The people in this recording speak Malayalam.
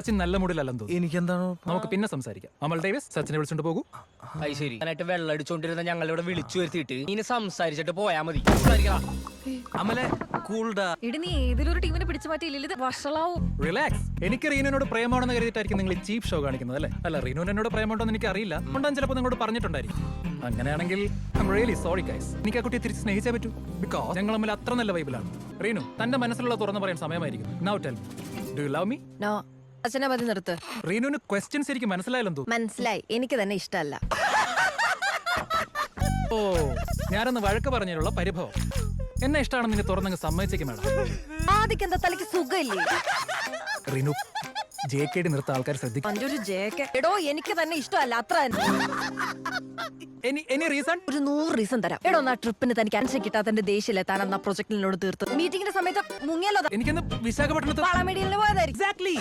സച്ചിൻ നല്ല മൂഡിലല്ലെന്ന് തോന്നുന്നു. എനിക്കെന്താണോ നമുക്ക് പിന്നെ സംസാരിക്കാം. അമൽ ഡേവിസ് സച്ചിനെ വിളിച്ചോണ്ട് പോകൂ. അത് ശരി. ഞാനായിട്ട് വെള്ളം അടിച്ചോണ്ടിരുന്ന ഞങ്ങളിവിടെ വിളിച്ചു വരുത്തിയിട്ട് ഇനി സംസാരിച്ചിട്ട് പോയാ മതി. അമലെ കൂൾഡാ. ഇടി നീ ഏതിലൊരു ടീമിനെ പിടിച്ചു മാറ്റിയില്ല ഇത് വഷളാവും. റിലാക്സ്. എനിക്ക് റീനുവിനോട് പ്രേമാണെന്ന് കരുതിയിട്ടായിരിക്കും നിങ്ങൾ ഈ ചീപ്പ് ഷോ കാണിക്കുന്നത് അല്ലേ? അല്ല, റീനുവിന് എന്നോട് പ്രേമുണ്ടോന്ന് എനിക്ക് അറിയില്ല. ഉണ്ടാൻ ചിലപ്പോൾ നിങ്ങളോട് പറഞ്ഞിട്ടുണ്ടായിരിക്കും. അങ്ങനെയാണെങ്കിൽ റിയലി സോറി ഗൈസ്. എനിക്ക് ആ കുട്ടിയെ തിരിച്ച് സ്നേഹിച്ചേ പറ്റൂ. ബിക്കോസ് ഞങ്ങൾ തമ്മിൽ അത്ര നല്ല വൈബിലാണ്. റീനു, തന്റെ മനസ്സിലുള്ള തുറന്നു പറയാൻ സമയമായിരിക്കും. Now tell me, do you love me? No. അച്ഛനെ മതി നിർത്ത്. റീനുവിന് ക്വസ്റ്റ്യൻസ് എനിക്ക് മനസ്സിലായാലും തോന്നുന്നു. മനസ്സിലായി, എനിക്ക് തന്നെ ഇഷ്ടമല്ല. ഓ, ഞാനൊന്ന് വഴക്ക് പറഞ്ഞതിലുള്ള പരിഭവം. എന്നെ ഇഷ്ടമാണെന്ന് നിന്നെ തുറന്നങ്ങ് സമ്മതിച്ചേക്കും മേഡം. ആദ്യം എന്താ തലയ്ക്ക് സുഖമില്ലേ? റീനു, JKD നിർത്ത ആൾക്കാർ ശ്രദ്ധിക്കും. അന്റെ ഒരു JK. എടോ എനിക്ക് തന്നെ ഇഷ്ടമല്ല, അത്ര തന്നെ. Any reason? ഒരു 100 റീസൺ തരാം. എടോ ആ ട്രിപ്പിന് തനിക്ക് ആൻസർ കിട്ടാത്തതിന്റെ ദേഷ്യല്ലേ താൻ അന്ന് ആ പ്രൊജക്ടിനോട് തീർത്ത്. മീറ്റിംഗിന്റെ സമയത്ത് മുങ്ങിയല്ലോ. എനിക്കൊന്ന് വിശാഖപട്ടണത്ത് പാളമേടിയിൽ പോയതായിരിക്കും. എക്സാക്ട്ലി.